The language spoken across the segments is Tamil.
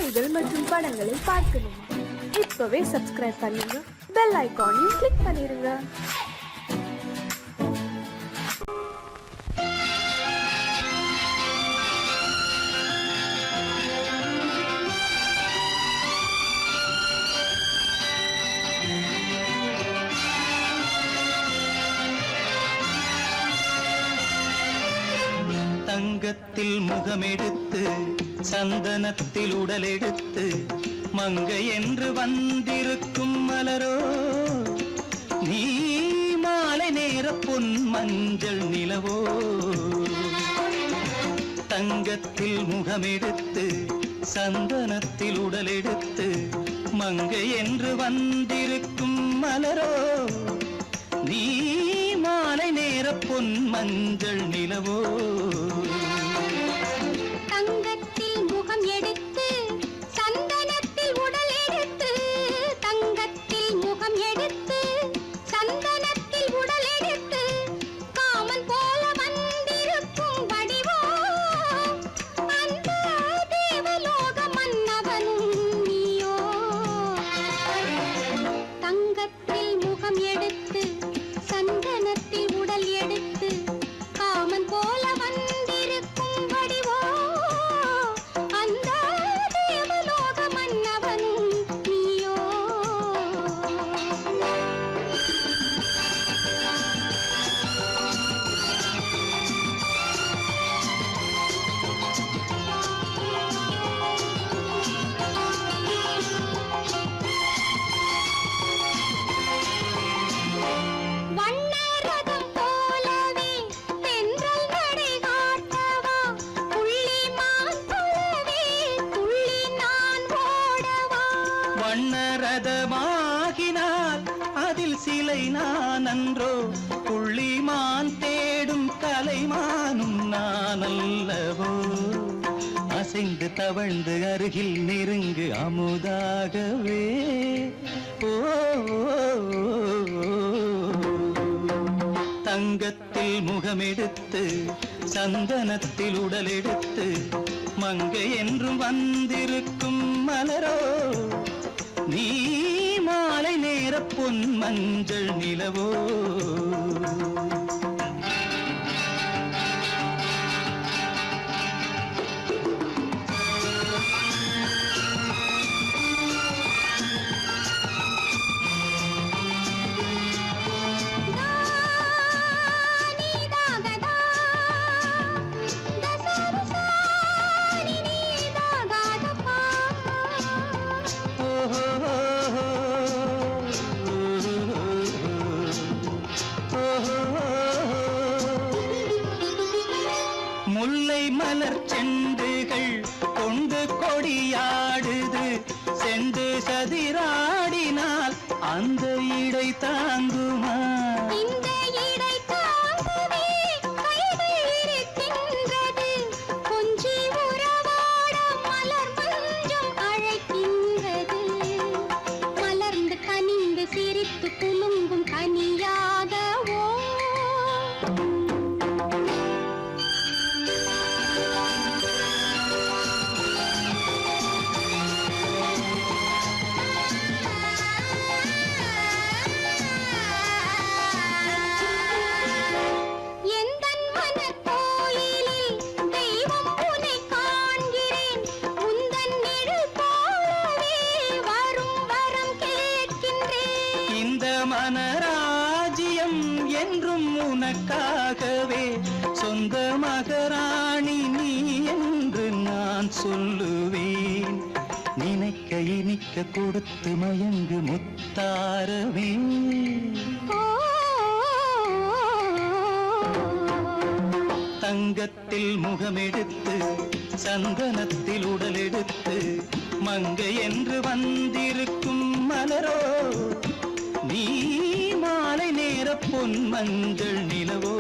செய்திகள் மற்றும் படங்களை பார்க்கணுமா? இப்பவே சப்ஸ்கிரைப் பண்ணுங்க, பெல் ஐகானையும் கிளிக் பண்ணிருங்க. தங்கத்தில் முகமெடுத்து சந்தனத்தில் உடலெடுத்து மங்கை என்று வந்திருக்கும் மலரோ, நீ மாலை நேர பொன் மஞ்சள் நிலவோ. தங்கத்தில் முகமெடுத்து சந்தனத்தில் உடலெடுத்து மங்கை என்று வந்திருக்கும் மலரோ, நீ மாலை நேர பொன் மஞ்சள் நிலவோ. தங்கத்தில் முகம் எடுத்து சந்தனத்தில் உடல் எடுத்து, தங்கத்தில் முகம் எடுத்து சந்தனத்தில் உடல் எடுத்து காமன் போல வந்திருக்கும் வடிவோ, அந்த தேவலோக மன்னவனும் நீயோ. தங்கத்தில் முகம் எடுத்து சந்தனத்தில் உடல் எடுத்து காமன் போல வந்திருக்கும் வடிவோ, அந்த தேவலோக மன்னவனும் நீயோ. வண்ணரதம் போலவே தென்றல் நடை காட்டவா, புள்ளிமான் போலவே துள்ளி நான் ஓடவா. வண்ணரதமாகினால் அதில் சிலை நான் அன்றோ, புள்ளிமான் தேடும் கலைமானும் நான் அல்லவோ. அசைந்து தவழ்ந்து அருகில் நெருங்கு அமுதாகவே. ஓ, தங்கத்தில் முகமெடுத்து சந்தனத்தில் உடலெடுத்து மங்கை என்றும் வந்திருக்கும் மலரோ, நீ மாலை நேர பொன் மஞ்சள் நிலவோ. முல்லை மலர் செண்டுகள் கொண்டு கொடியாடுது, செண்டு சதிராடினால் அந்த இடை தாங்குமா? இந்த இடை தாங்கவே கைகள் இருக்கின்றது, கொஞ்சி உறவாட மலர் மஞ்சம் அழைக்கின்றது. மலர்ந்து கனிந்து சிரித்து குலுங்கும் கனியாகவோ. எந்தன் மனக்கோயிலில் தெய்வம் உன்னை காண்கிறேன், உந்தன் நிழல் போலவே வரும் வரம் கேட்கின்றேன். இந்த மனராஜ்யம் என்றும் உனக்காகவே, சொந்த மகராணி நீ என்று நான் சொல்லுவேன். நினைக்க இனிக்க கொடுத்து மயங்கு முத்தாரவே. தங்கத்தில் முகமெடுத்து சந்தனத்தில் உடலெடுத்து மங்கை என்று வந்திருக்கும் மலரோ, நீ மாலை நேர பொன் மஞ்சள் நிலவோ.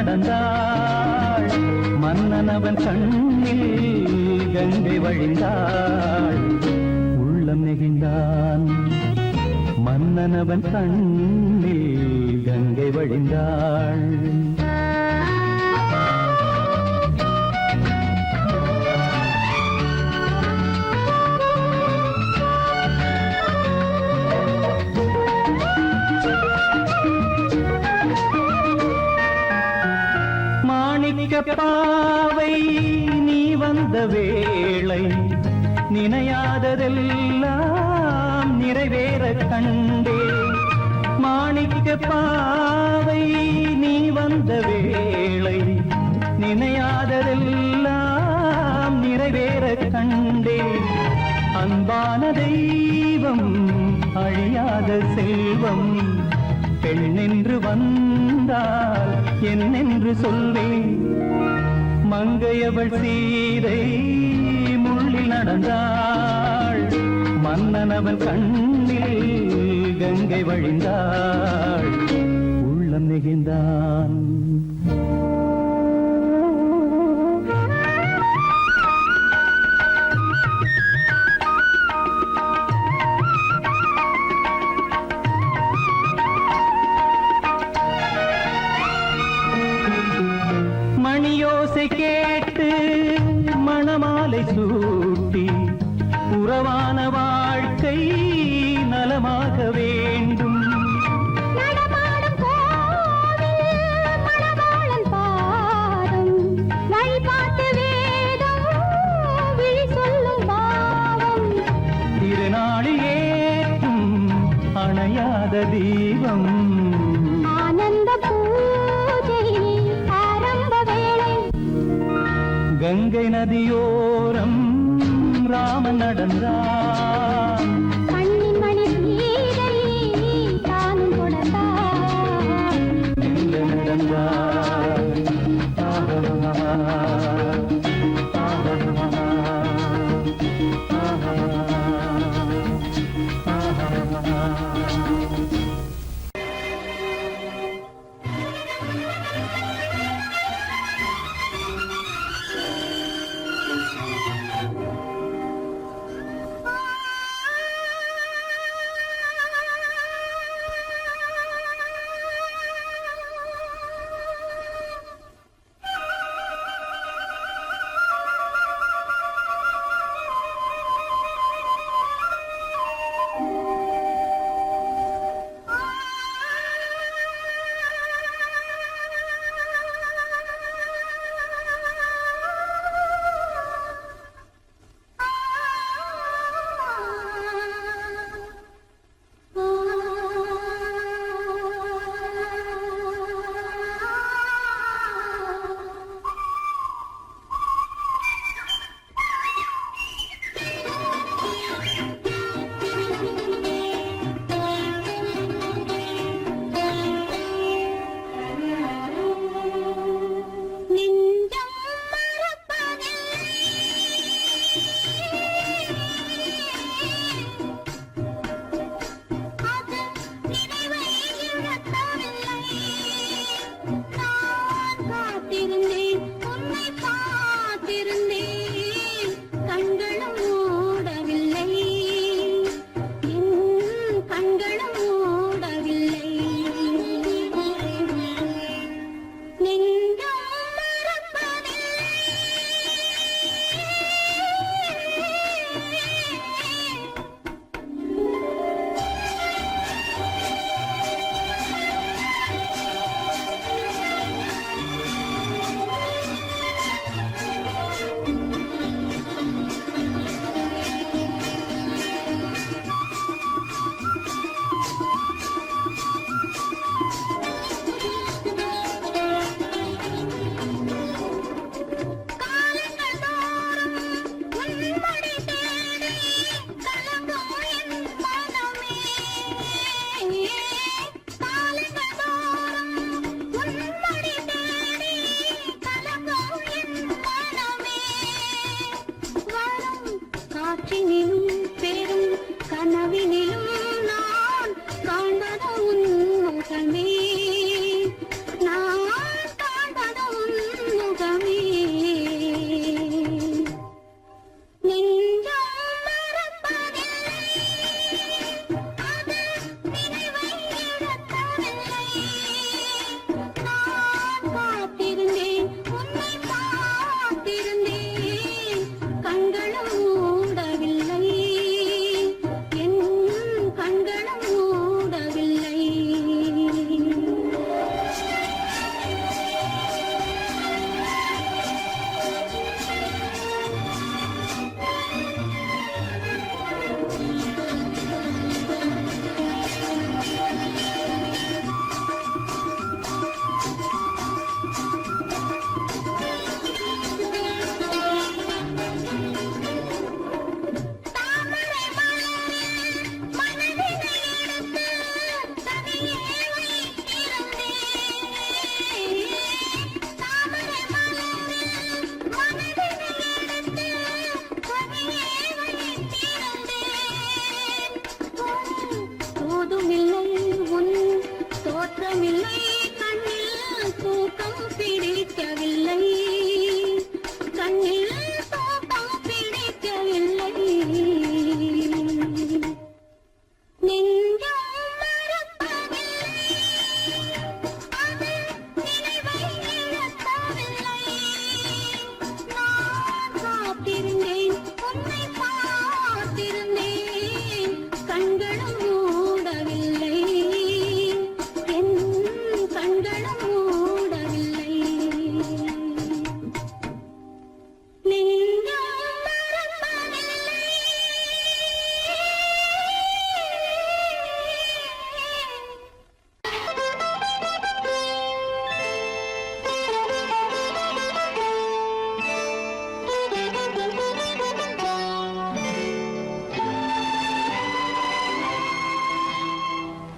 நடந்தாள் மன்னனவன் கண்ணில் கங்கை வழிந்தாள் உள்ளம் நெகிழ்ந்தான் மன்னனவன் கண்ணில் கங்கை வழிந்தாள் பாவை நீ வந்த வேளை நினையாததெல்லாம் நிறைவேற கண்டே மாணிக்க பாவை நீ வந்த வேளை நினையாததெல்லாம் நிறைவேற கண்டே அன்பான தெய்வம் அழியாத செல்வம் பெண்ணென்று வந்தால் என்னென்று சொல்வேன் மங்கையவள் சீதை முள்ளில் நடந்தாள் மன்னனவன் கண்ணில் கங்கை வழிந்தாள் உள்ளம் நெகிழ்ந்தான் மணியோசை கேட்டு மணமாலை சூட்டி உறவான வாழ்க்கை நலமாக வேண்டும் நடமாடும் கோவில் மணவாளன் பாதம் வழிபாட்டு வேதம் விழி சொல்லும் பாவம் திருநாளில் ஏற்றும் அணையாத தீபம் ஆனந்த பூஜை ஆரம்ப வேளை கங்கை நதியோரம் ராமன் நடந்தான் கண்ணின் மணி சீதை தானும் கொடுத்தான் எங்க நடந்தான்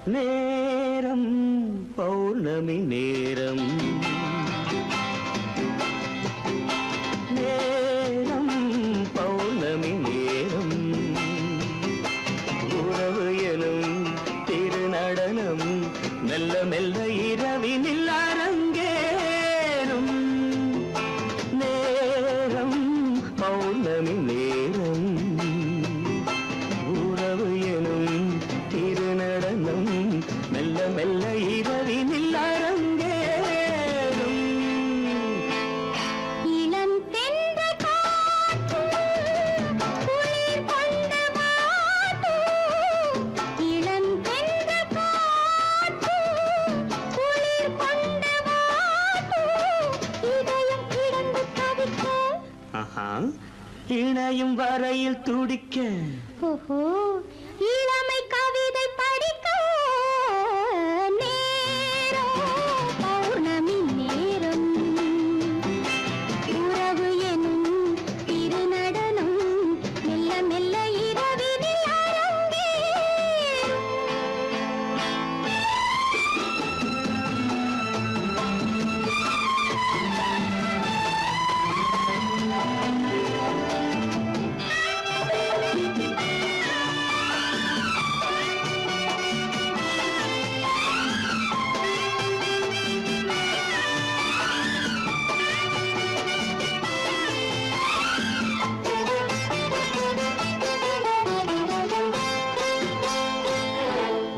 நேரம் பௌர்ணமி நேரம் நேரம் பௌர்ணமி நேரம் உறவு எனும் திருநடனம் மெல்ல மெல்ல இரவினில் அரங்கேறும் நேரம் பௌர்ணமி நேரம் உறவு எனும் திருநடனம் மெல்ல மெல்ல இரவினில் அரங்கேறும் இளம் தென்றல் காற்றும் குளிர் கொண்ட வாட்டும் இளம் தென்றல் காற்றும் குளிர் கொண்ட வாட்டும் இதயம் கிடந்து தவிக்க ஆஹா இணையும் வரையில் துடிக்க ஓஹோ இளமை கவிதை படிக்க நேரம் பௌர்ணமி நேரம் உறவு எனும் திருநடனம் மெல்ல மெல்ல இரவினில் அரங்கேறும்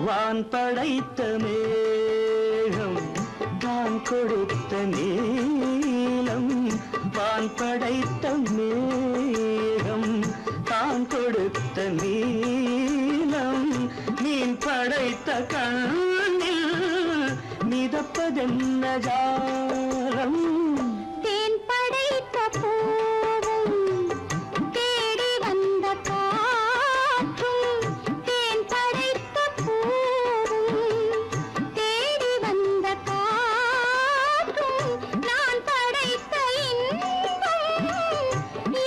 வான் படைத்த மேகம் தான் கொடுத்த நீலம் வான் படைத்த மேகம் தான் கொடுத்த நீலம் மீன் படைத்த கண்ணில் மிதப்பதென்ன ஜாலம் தேன் படைத்த பூவும் தேடி வந்த காற்றும் தேன் படைத்த பூவும் தேடி வந்த காற்றும் நான் படைத்த இன்பம்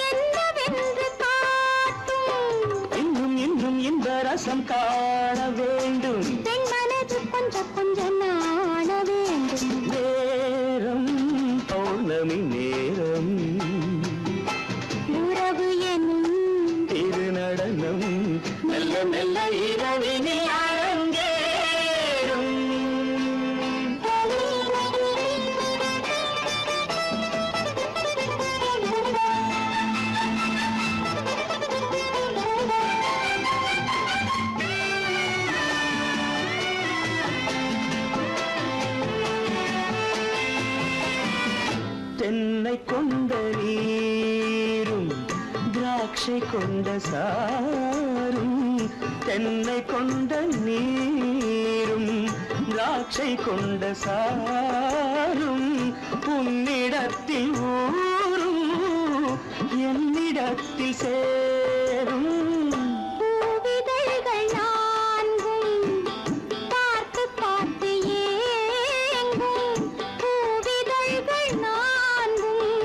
என்னவென்று காட்டும் இன்னும் இன்னும் இந்த ரசம் காண வேண்டும் பெண் மனது கொஞ்சம் கொஞ்சம் நாண வேண்டும் நேரம் பௌர்ணமி நேரம் உறவு எனும் திருநடனம் மெல்ல மெல்ல இரவினில் அரங்கேறும் தென்னை கொண்ட நீரும் திராட்சை கொண்ட சாரும் தென்னை கொண்ட நீரும் திராட்சை கொண்ட சாரும் உன்னிடத்தில் ஊரும் என்னிடத்தில் சேரும் பூவிதழ்கள் நான்கும் பார்த்து பார்த்து ஏங்கும் பூவிதழ்கள் நான்கும்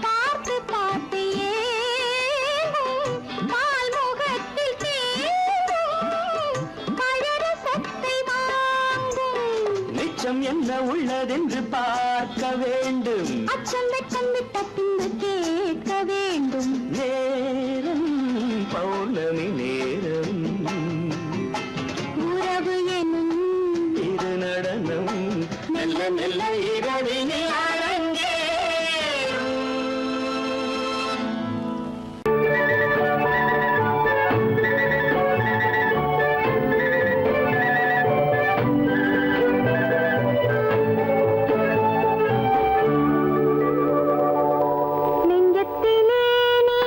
பார்த்து பார்த்து ஏங்கும் பால்முகத்தில் தேங்கும் பழரசத்தை வாங்கும் நிச்சம் என்ன உள்ளதென்று பார்க்க வேண்டும் அச்சம் வெச்சம் விட்ட பின்பு கேட்க வேண்டும் நேரம் பௌர்ணமி நேரம் உறவு எனும் திருநடனம் மெல்ல மெல்ல இரவினில் அரங்கேறும் நெஞ்சத்திலே நீ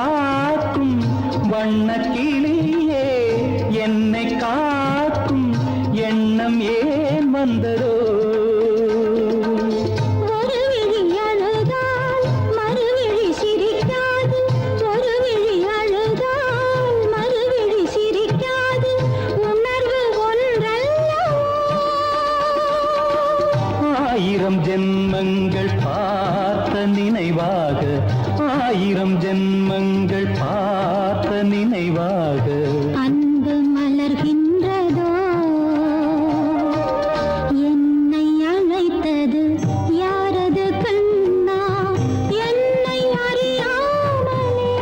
காக்கும் வண்ணக்கிளியே, என்னை காக்கும் எண்ணம் ஏன் வந்ததோ? ஒரு விழி அழுதால் மறுவிழி சிரிக்காது, ஒரு விழி அழுதால் மறுவிழி சிரிக்காது, உணர்வு ஒன்றல்லவோ. ஆயிரம் ஜென்மங்கள் பார்த்த நினைவாக, ஆயிரம் ஜென்மங்கள் பார்த்த நினைவாக அன்பு மலர்கின்றதோ, என்னை அழைத்தது யாரது கண்ணா, என்னை அறியாமலே.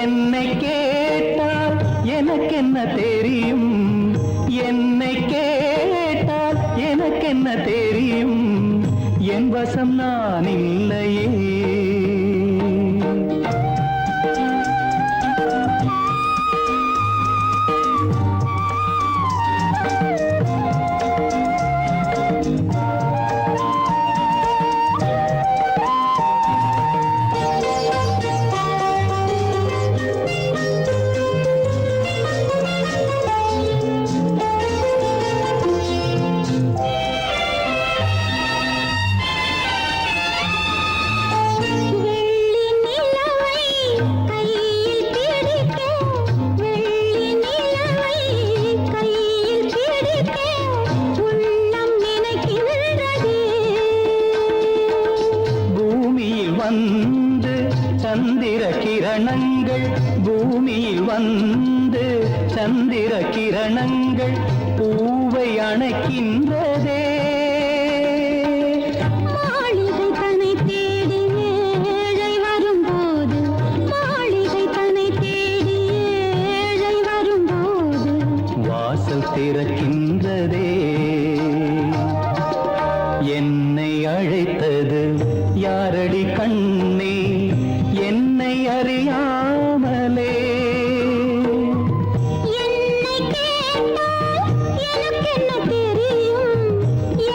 என்னை கேட்டால் எனக்கென்ன தெரியும், என்னை கேட்டால் எனக்கென்ன தெரியும், என் வசம் நான் இல்லையே. வெள்ளி நிலவை கையில் பிடிக்க, வெள்ளி நிலவை கையில் பிடிக்க உள்ளம் நினைக்கின்றதே. பூமியில் வந்து சந்திர கிரணங்கள், பூமியில் வந்து சந்திர கிரணங்கள் பூவை அணைக்கின்றதே. மாளிகை தன்னை தேடி ஏழை வரும்போது, மாளிகை தன்னை தேடி ஏழை வரும்போது, வாசல் திறக்கின்றதே. என்னை அழைத்தது யாரடி கண்ணே, என்னை அறியாமலே. என்னை கேட்டால் எனக்கென்ன தெரியும்,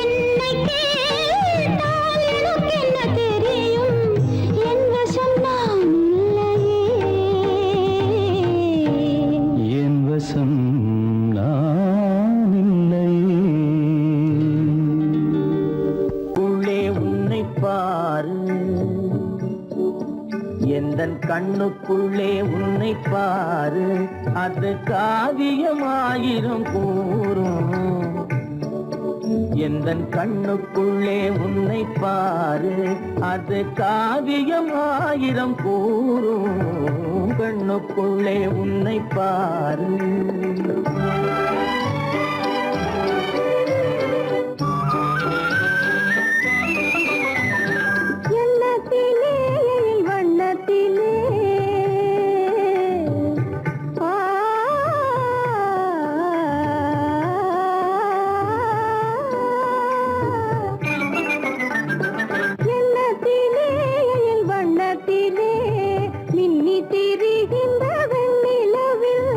என்னை கேட்டால் எனக்கென்ன தெரியும், என் வசம் நான் இல்லையே. என் வசம் நான் இல்லையே. உள்ளே உன்னை பாரு, எந்தன் கண்ணுக்குள்ளே உன்னை பாரு, அது காவியமாயிரம் கூறும். எந்தன் கண்ணுக்குள்ளே உன்னை பாரு, அது காவியமாயிரம் கூறும். கண்ணுக்குள்ளே உன்னை பாரு. எண்ணத்திலே வண்ணத்திலே எண்ணத்திலே வண்ணத்திலே மின்னி திரிகின்ற வெண்ணிலவில்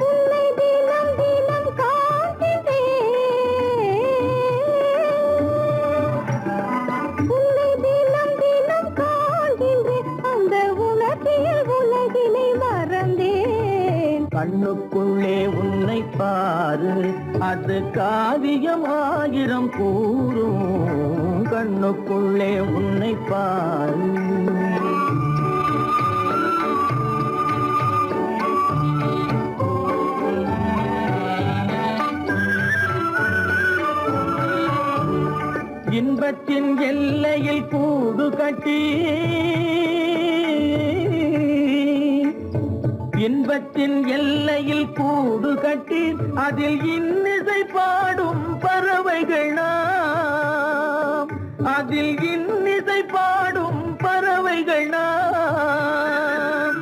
உன்னை தினம் தினம் காண்கிறேன். உன்னை தினம் தினம் காண்கின்றேன், அந்த உணர்ச்சியில் உலகினை மறந்தேன். கண்ணுக்குள்ளே உன்னை பாரு, அது காவியமாயிரம் கூறும். கண்ணுக்குள்ளே உன்னை பாரு. இன்பத்தின் எல்லையில் கூடு கட்டி, இன்பத்தின் எல்லையில் கூடு கட்டி, அதில் இன்னிசை பாடும் பறவைகள் நாம், அதில் இன்னிசை பாடும் பறவைகள் நாம்.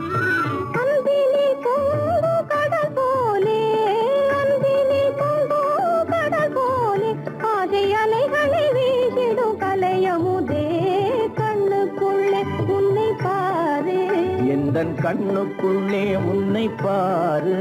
அன்பிலே பொங்கு கடல் போலே, அன்பிலே பொங்கு கடல் போலே, ஆசை அலைகளை வீசிடும் கலையமுதே. கண்ணுக்குள்ளே உன்னை பாரு, எந்தன் கண்ணுக்குள்ளே உன்னை பாரு.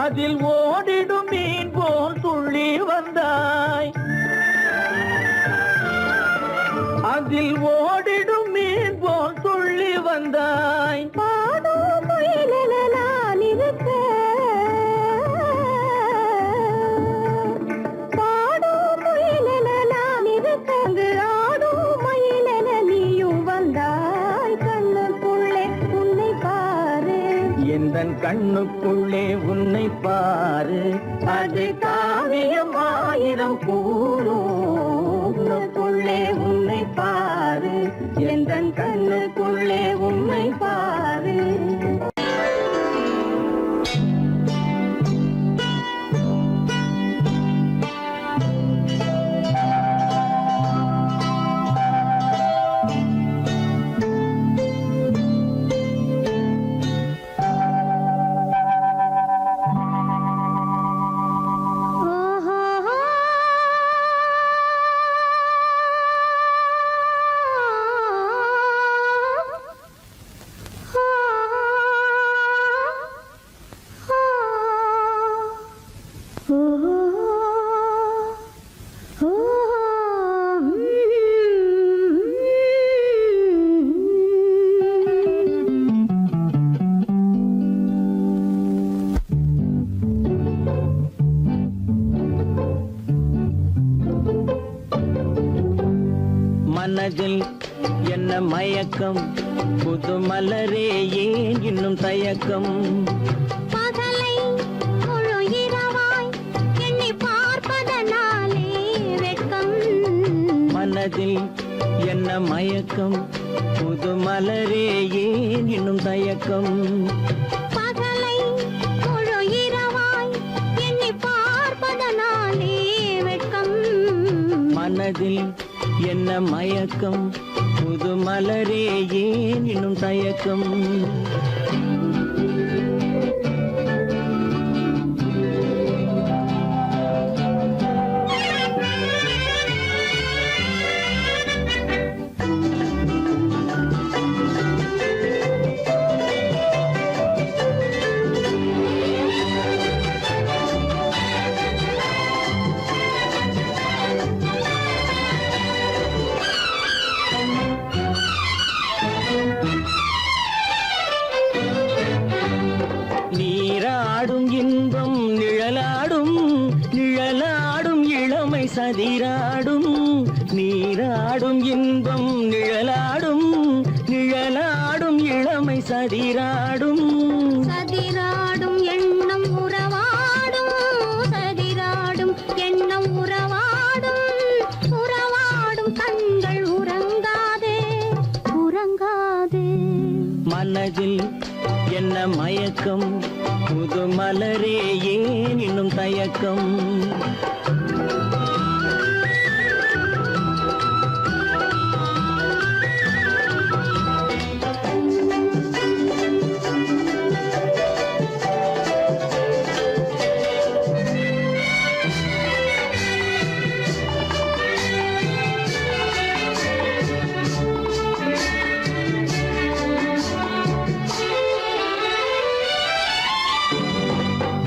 அதில் ஓடிடும் மீன் போல் துள்ளி வந்தாய், அதில் ஓடிடும் மீன் போல் துள்ளி வந்தாய். பாடும் மயிலென நான் இருக்க, பாடும் மயிலென நான் இருக்க, அங்கு ஆடும் மயிலென நீயும் வந்தாய். கண்ணுக்குள்ளே உன்னை பாரு, எந்தன் கண்ணுக்குள்ளே உன்னை பாரு, அது காவியம் ஆயிரம் கூறுக்குள்ளே உன்னை பாரு, எந்தன் கண்ணுக்குள்ளே உன்னை பாரு. மனதில் என்ன மயக்கம், புது மலரே ஏன் இன்னும் தயக்கம். பகலை முழு இரவாய் எண்ணி பார்ப்பதனாலே வெட்கம். மனதில் என்ன மயக்கம், புது மலரே ஏன் இன்னும் தயக்கம். பகலை முழு இரவாய் எண்ணி பார்ப்பதனாலே வெட்கம். மனதில் என்ன மயக்கம், புது மலரே ஏன் இன்னும் தயக்கம். நீராடும் இன்பம் நிழலாடும், நிழலாடும் இளமை சதிராடும். நீராடும் இன்பம் நிழலாடும், நிழலாடும் இளமை சதிராடும். சதிராடும் எண்ணம் உறவாடும், சதிராடும் எண்ணம் உறவாடும். உறவாடும் கண்கள் உறங்காதே, உறங்காதே. மனதில் என்ன மயக்கம், புது மலரே ஏன் இன்னும் தயக்கம்.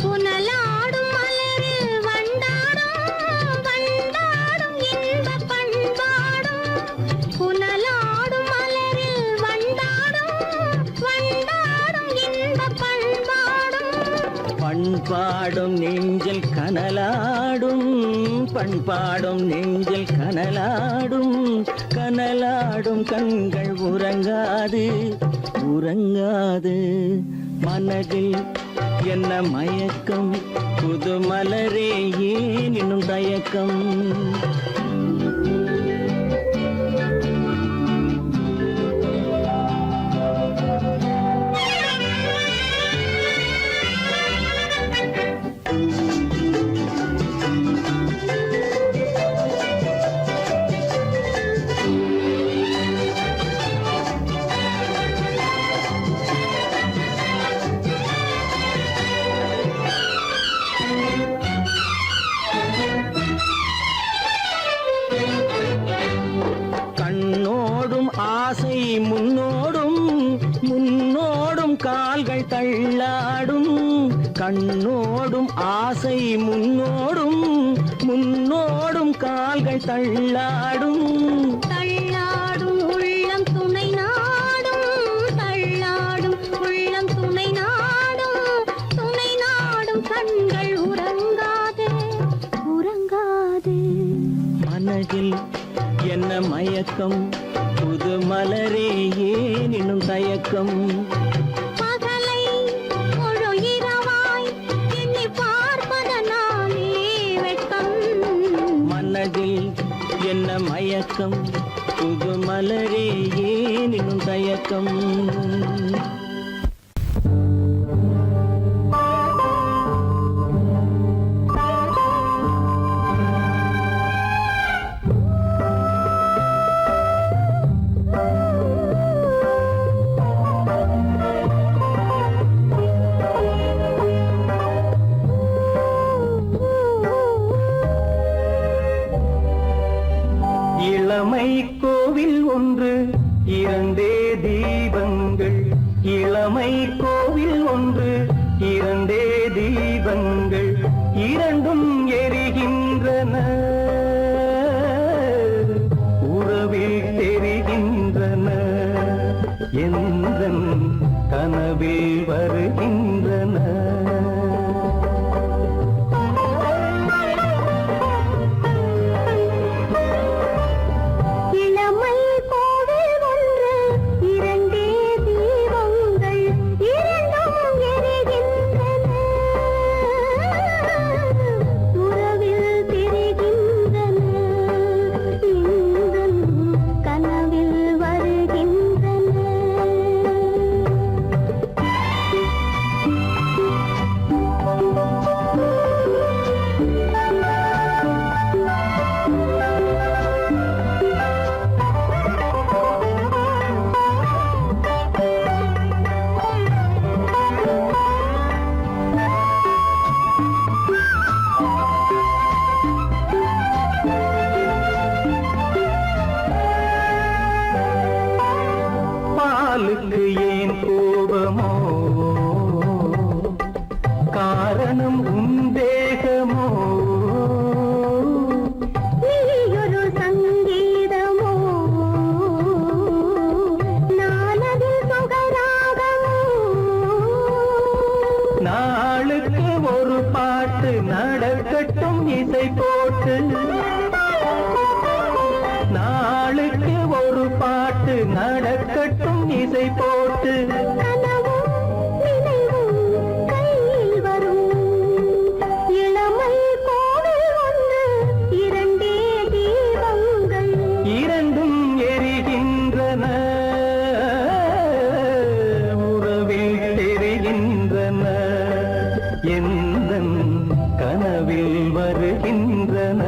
புனலாடும் மலரில் வண்டாடும், வண்டாடும் இன்பப் பண்பாடும். புனலாடும் மலரில் வண்டாடும், வண்டாடும் இன்பப் பண்பாடும். பண்பாடும் நெஞ்சில் கனலாடும், பண்பாடும் நெஞ்சில் கனலாடும். கனலாடும் கண்கள் உறங்காது, உறங்காது. மனதில் என்ன மயக்கம், புது மலரே ஏன் இன்னும் தயக்கம். கால்கள் தள்ளாடும் கண்ணோடும் ஆசை முன்னோடும் முன்னோடும் கால்கள் தள்ளாடும் தள்ளாடும் உள்ளம் துணை நாடும் தள்ளாடும் உள்ளம் துணை நாடும் கண்கள் உறங்காதே உறங்காதே மனதில் என்ன மயக்கம் புது மலரே ஏன் இன்னும் தயக்கம் பகலை முழு இரவாய் எண்ணி பார்ப்பதனாலே வெட்கம் மனதில் என்ன மயக்கம் புது மலரே ஏன் இன்னும் தயக்கம் இளமை கோவில் ஒன்று இரண்டே தீபங்கள் இளமை கோவில் ஒன்று இரண்டே தீபங்கள் இரண்டும் எரிகின்றன உறவில் தெரிகின்றன எந்தன் கனவில் வருகின்றன இளமை கோவில் ஒன்று இரண்டே தீபங்கள் இரண்டும் எரிகின்றன உறவில் தெரிகின்றன இன்பம் கனவில் வருகின்றன பாலுக்கு ஏன் கோபமோ காரணம் உந்தேகமோ நீயொரு சங்கீதமோ நானதில் சுகராகமோ நாளுக்கு ஒரு பாட்டு நடக்கட்டும் இசை போட்டு நாளுக்கு ஒரு பாட்டு நடக்கட்டும் இசை போட்டு கனவும் நினைவும் கையில் வரும் இளமை கோவில் ஒன்று இரண்டே தீபங்கள் இரண்டும் எரிகின்றன உறவில் தெரிகின்றன எந்தன் கனவில் வருகின்றன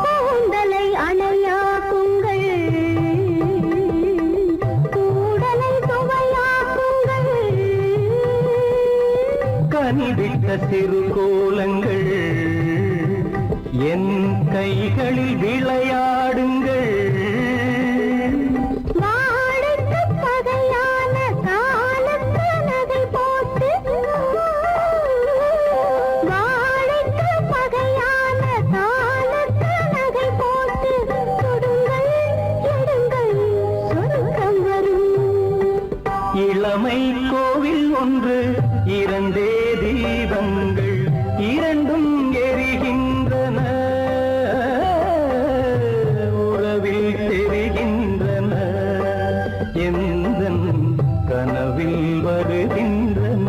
கூந்தலை அணையாக்குங்கள் கூடலை சுவையாக்குங்கள் கனிவிட்ட சிறு கோலங்கள் என் கைகளில் விளையாடுங்கள் வாழைக்கு பகையான காலத்து நகை போட்டு வாழைக்கு பகையான காலத்து நகை போட்டு தொடுங்கள் எடுங்கள் சொர்க்கம் வரும் இளமை கோவில் ஒன்று இரண்டே தீபங்கள் இரண்டும் எரிகின்றன உறவில் தெரிகின்றன எந்தன் கனவில் வருகின்றன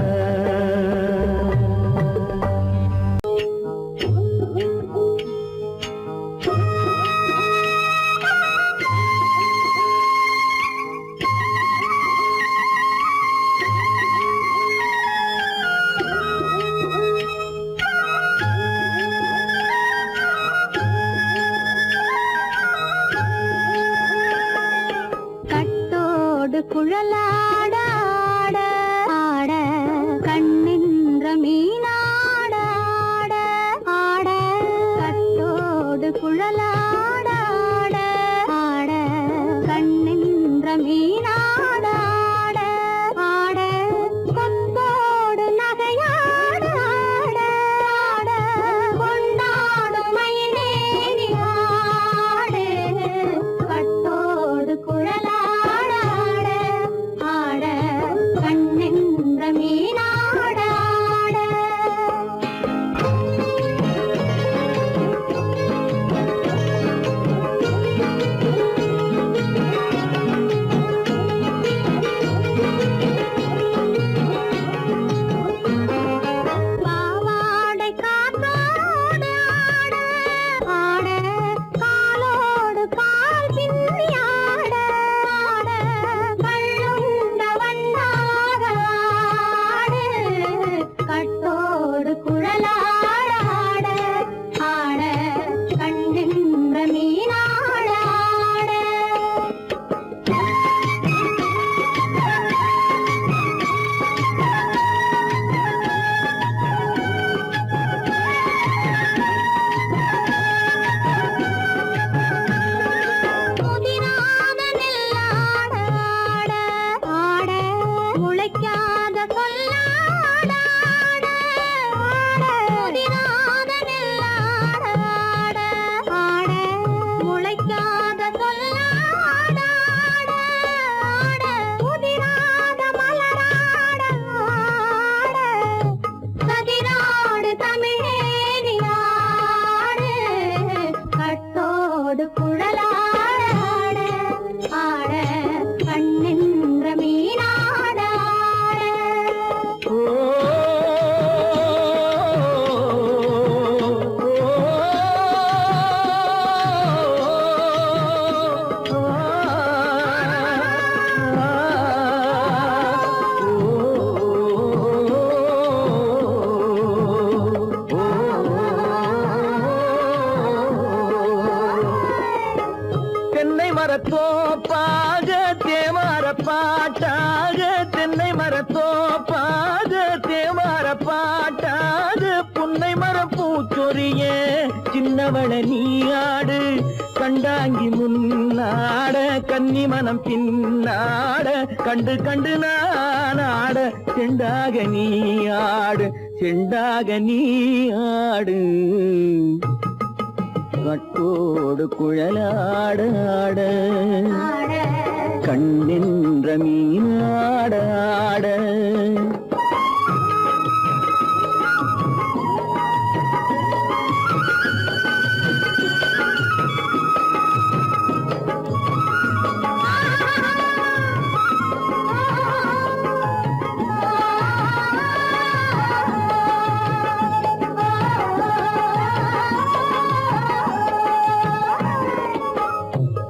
முளைக்காத சொல்லாட புதிராத நெல்லாட ஆட முளைக்காத சொல்லாட புதிராத மலராட கதிராடு தமிழேனியாடு கட்டோடு குழலாட ஆட கண்ணின்ற மீனாட தென்னை மரத்தோப்பாக தேமார பாட்டாக தென்னை மரத்தோப்பாக தேமார பாட்டாக புன்னை மரம் பூச்சொரிய சின்னவள நீயாடு கண்டாங்கி முன்னாட கன்னி மனம் பின்னாட கண்டு கண்டு நானாட செண்டாக நீயாடு செண்டாக நீயாடு கட்டோடு குழலாடாட கண்ணின்ற மீனாடாட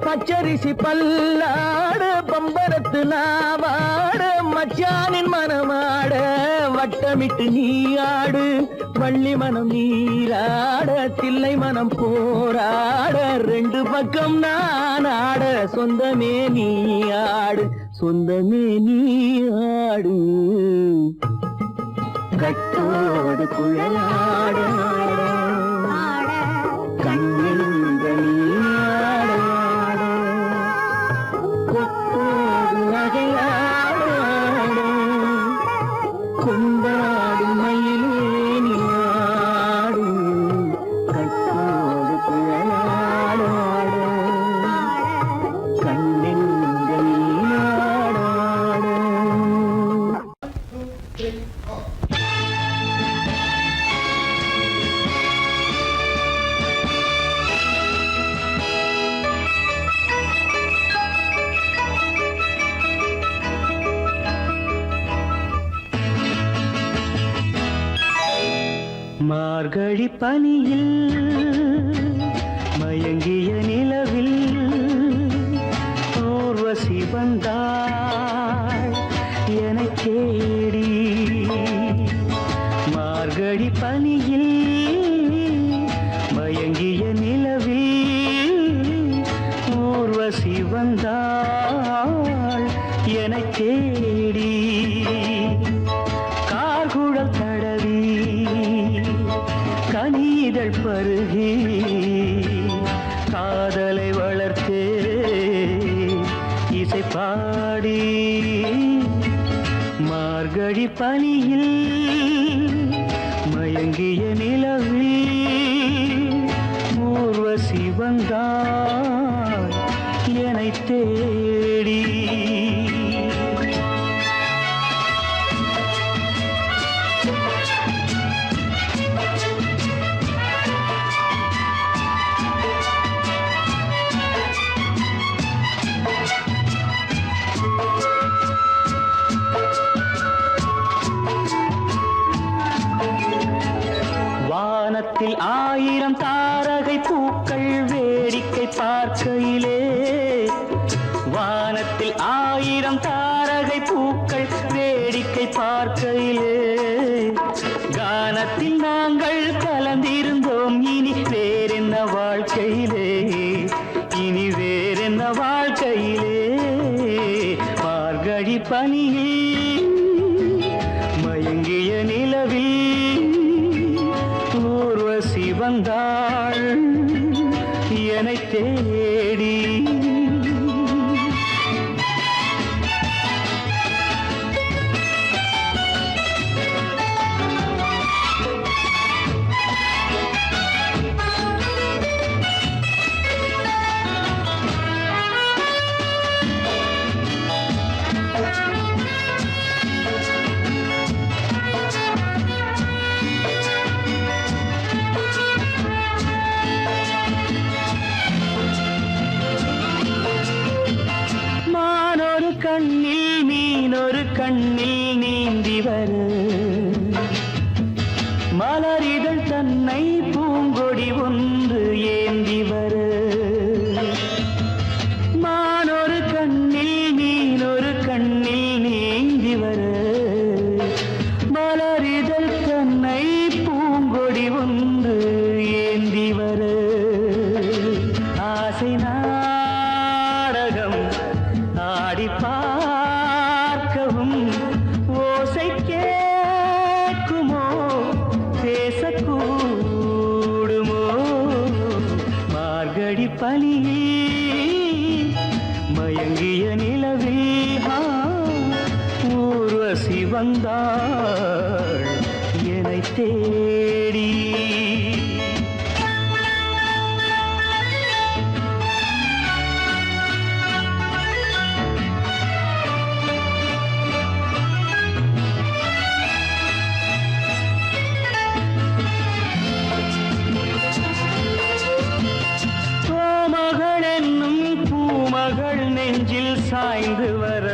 பச்சரிசி பல்லாட பம்பரத்து நாவாட மச்சானின் மனமாட வட்டமிட்டு நீயாடு வள்ளி மனம் நீராட தில்லை மனம் போராட ரெண்டு பக்கம் நான் ஆட சொந்தமே நீயாடு சொந்தமே நீயாடு கட்டோடு குழலாட கண்ணின்ற நீயாட கொண்டாடும் மயிலேனியாடு கட்டோடு குழலாடாட கண்ணின்ற நீயாடாட மார்கழி பனியில் மயங்கிய நிலவில் ஊர்வசி வந்தாள் எனக் தேடி மார்கழி பனியில் மயங்கிய நிலவில் ஊர்வசி வந்தாள் எனக் தேடி கார்குழல் தடவி கனிதழ் பருகி காதலை வளர்த்தே இசை பாடி மார்கழி பனியில் மயங்கிய நிலவில் ஊர்வசி வந்தாள் என்னைத் தேடி வானத்தில் 1000 தாரகை பூக்கள் வேடிக்கை பார்க்கையிலே வானத்தில் 1000 தாரகை பூக்கள் வேடிக்கை பார்க்கையிலே கானத்தில் நாங்கள் கலந்திருந்தோம் இனி வேறென்ன வாழ்க்கையிலே இனி வேறென்ன வாழ்க்கையிலே மார்கழி பனியில் மயங்கிய நிலவில் ஊர்வசி வந்தாள் என்னைத் தேடி கண்ணில் நீந்தி வர மலரிதழ் தன்னை பூங்கொடி ஒன்று ஏந்தி வர மானொரு கண்ணில் மீனொரு கண்ணில் நீந்தி வர மலரிதழ் தன்னை பூங்கொடி ஒன்று ஏந்தி வர ஆசை நாடகம் ஆடி பார்க்கவும் ஓசை கேட்குமோ பேசக்கூடுமோ மார்கழி பனியில் மயங்கிய நிலவில் ஊர்வசி வந்தாள் என்னை தேடி கோமகள் என்னும் பூமகள் நெஞ்சில் சாய்ந்து வர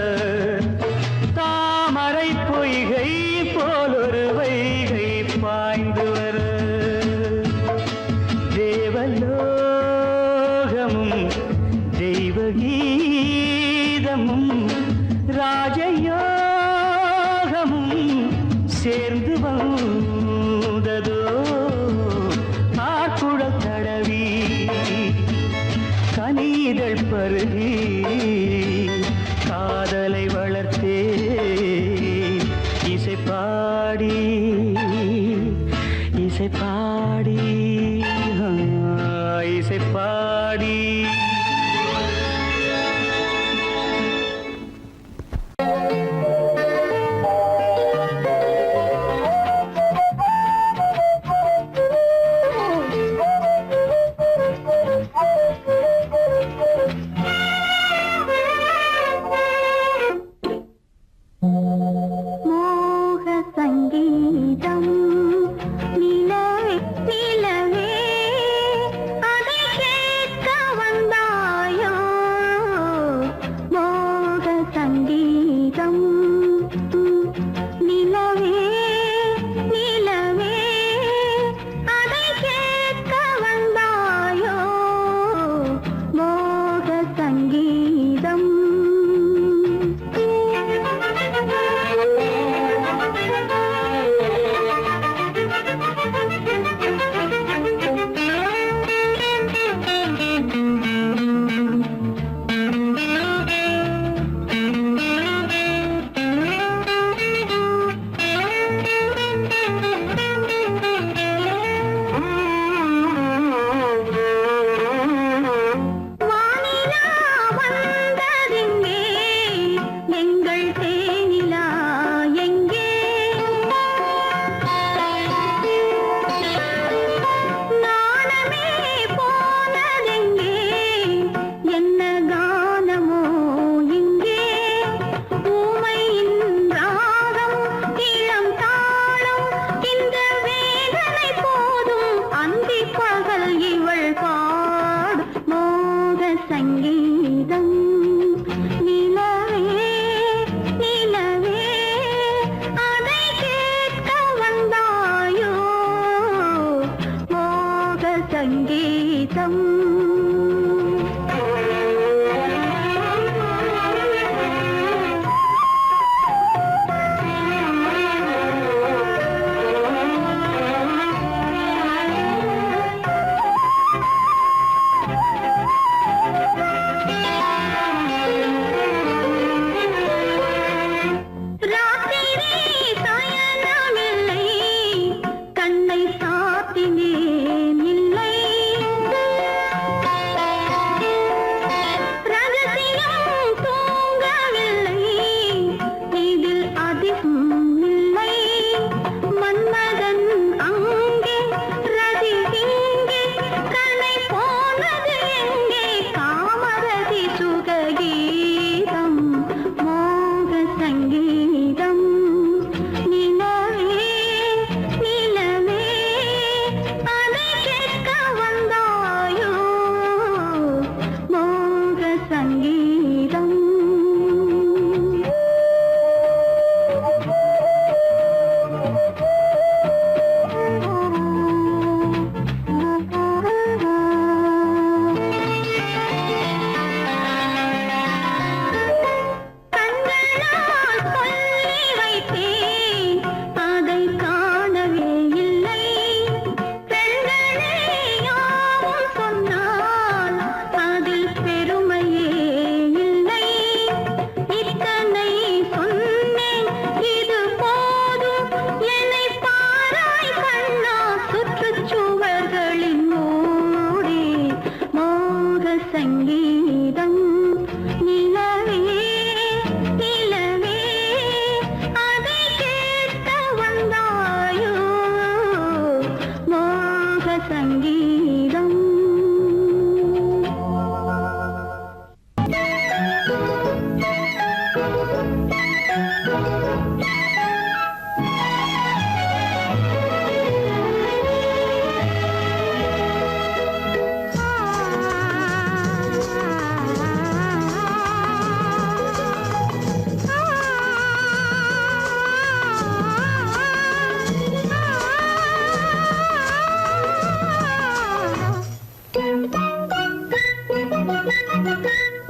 தாமரை பொய்கை போலொரு வைகை பாய்ந்து வர தேவலோகமும் தெய்வகீதமும் ராஜயோகமும் சேர்ந்து வந்ததோ ஆக்குழல் தடவி கனிதழ் பருகி காதலை வளர்த்தே இசை பாடி இசை பாடி இசை பாடி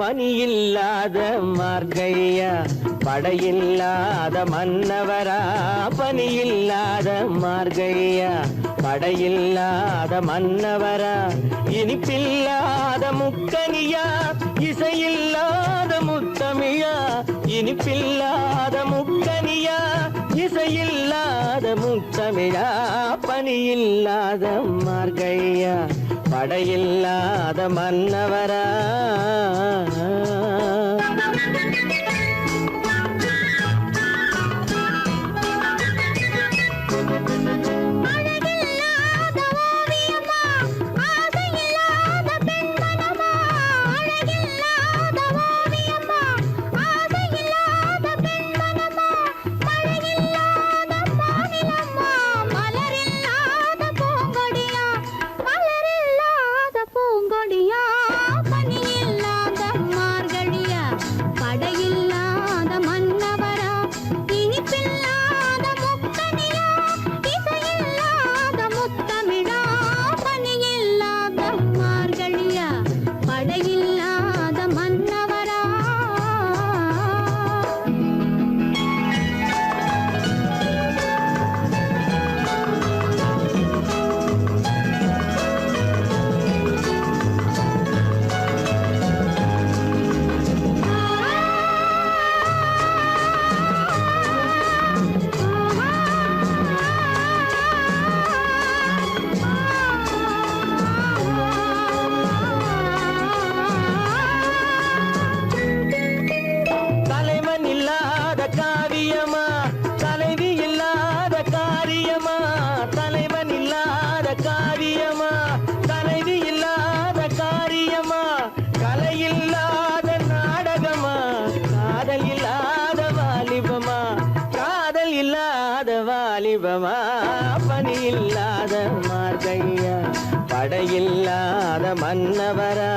பனியில்லாத மார்கழியா படையில்லாத மன்னவரா பனியில்லாத மார்கழியா படையில்லாத மன்னவரா இனிப்பில்லாத முக்கனியா இசையில்லாத முத்தமிழா இனிப்பில்லாத முக்கனியா இசையில்லாத முத்தமிழா பனியில்லாத மார்கழியா படையில்லாத மன்னவரா பனியில்லாத மார்கழியா படையில்லாத மன்னவரா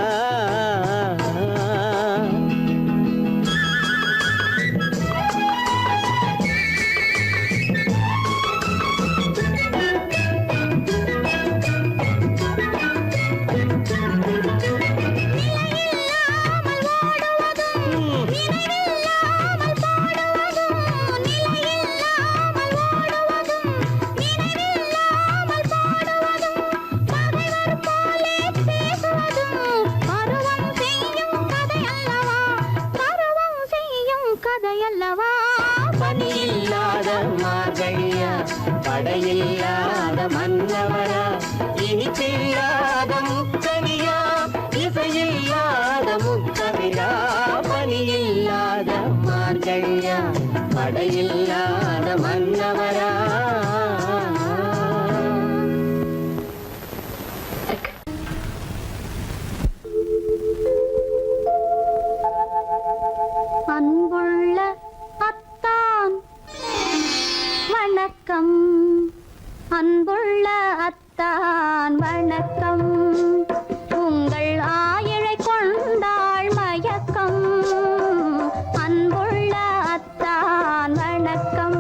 பனியில்லாத மார்கழியா படையில்லாத மன்னவரா இனிப்பில்லாத முக்கனியா இசையில்லாத முக்கமிழா பனியில்லாத மார்கழியா படையில்லாத மன்னவரா அன்புள்ள அத்தான் வணக்கம் அன்புள்ள அத்தான் வணக்கம் உங்கள் ஆயிழை கொண்டாள் மயக்கம் அன்புள்ள அத்தான் வணக்கம்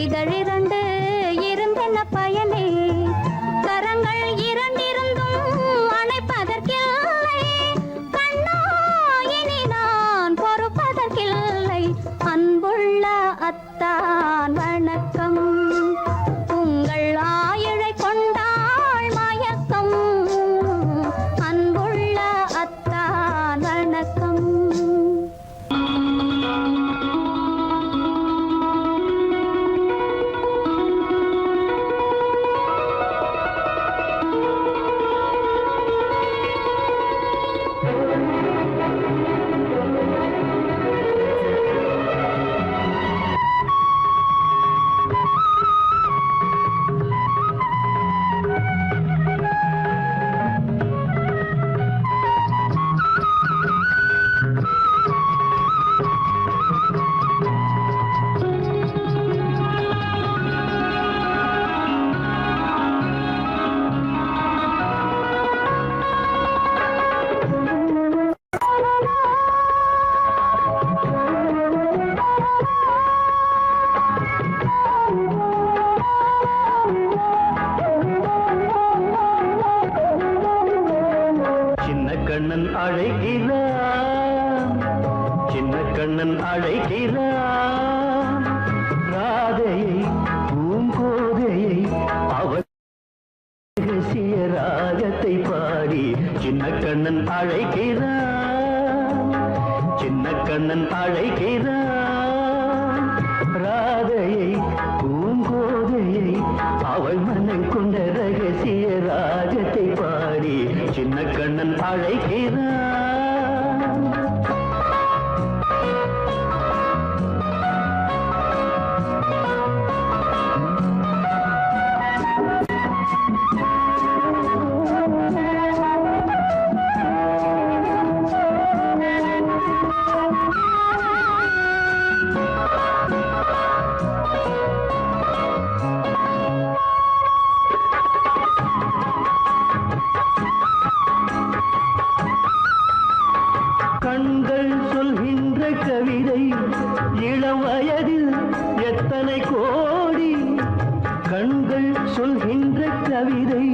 இதழிரண்டு இருந்தென்ன பயனே, கரங்கள் இரண்டிருந்தும் அணைப்பதற்கில்லை. கண்ணா இனி நான் பொறுப்பதற்கில்லை. அன்புள்ள அத்தான் வணக்கம், உங்கள் ஆயுளை கொண்டாள் மயக்கம். அன்புள்ள அத்தான் வணக்கம். கண்ணன் அழைக்கிறான், சின்ன கண்ணன் அழைக்கிறான். ராதையை பூங்கோதையை அவள் ரகசிய ராகத்தை பாடி சின்ன கண்ணன் அழைக்கிறான், சின்ன கண்ணன் அழைக்கிறான். ராதையை பூங்கோதையை அவள் மனம் கொண்ட ரகசிய ராகத்தை பாடி சின்ன கண்ணன் அழைக்கிறான். கண்கள் சொல்கின்ற கவிதை இளம் வயதில் எத்தனை கோடி. கண்கள் சொல்கின்ற கவிதை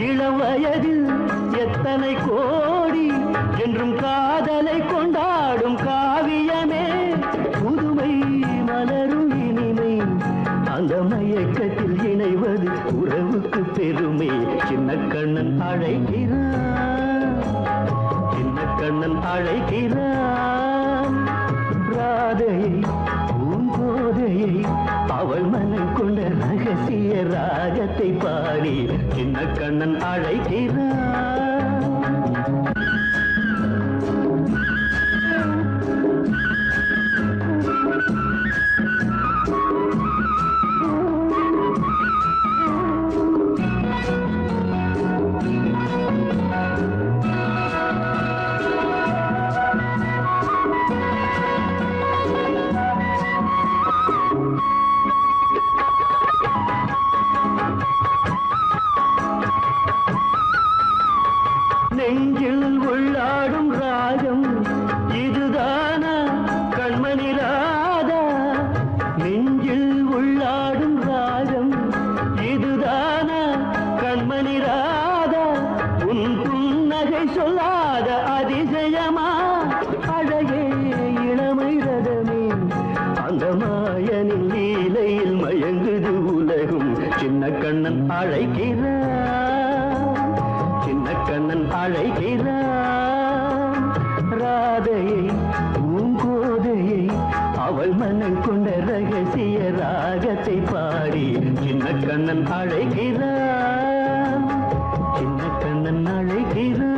இளம் வயதில் எத்தனை கோடி. என்றும் காதலை கொண்டாடும் காவியமே புதுமை மலரும் இனிமை. அந்த மயக்கத்தில் இணைவது உறவுக்கு பெருமை. சின்ன கண்ணன் அழைக்கிறான், சின்ன கண்ணன் அழைக்கிறான். ராதையை பூங்கோதையை அவள் மனம் கொண்ட ரகசிய ராகத்தை பாடி சின்ன கண்ணன் அழைக்கிறான். நெஞ்சில் உள்ளாடும் ராகம் இதுதானா கண்மணி ராதா. நெஞ்சில் உள்ளாடும் ராகம் இதுதானா கண்மணி ராதா. உன் புன்னகை சொல்லாத அதிசயமா அழகே இளமை ரதமே. அந்த மாயனின் லீலையில் மயங்குது உலகும். சின்ன கண்ணன் அழைக்கிறான், சின்ன கண்ணன் அழைக்கிறான். ராதையை பூங்கோதையை அவள் மனம் கொண்ட ரகசிய ராகத்தை பாடி சின்ன கண்ணன் அழைக்கிறான், சின்ன கண்ணன் அழைக்கிறான்.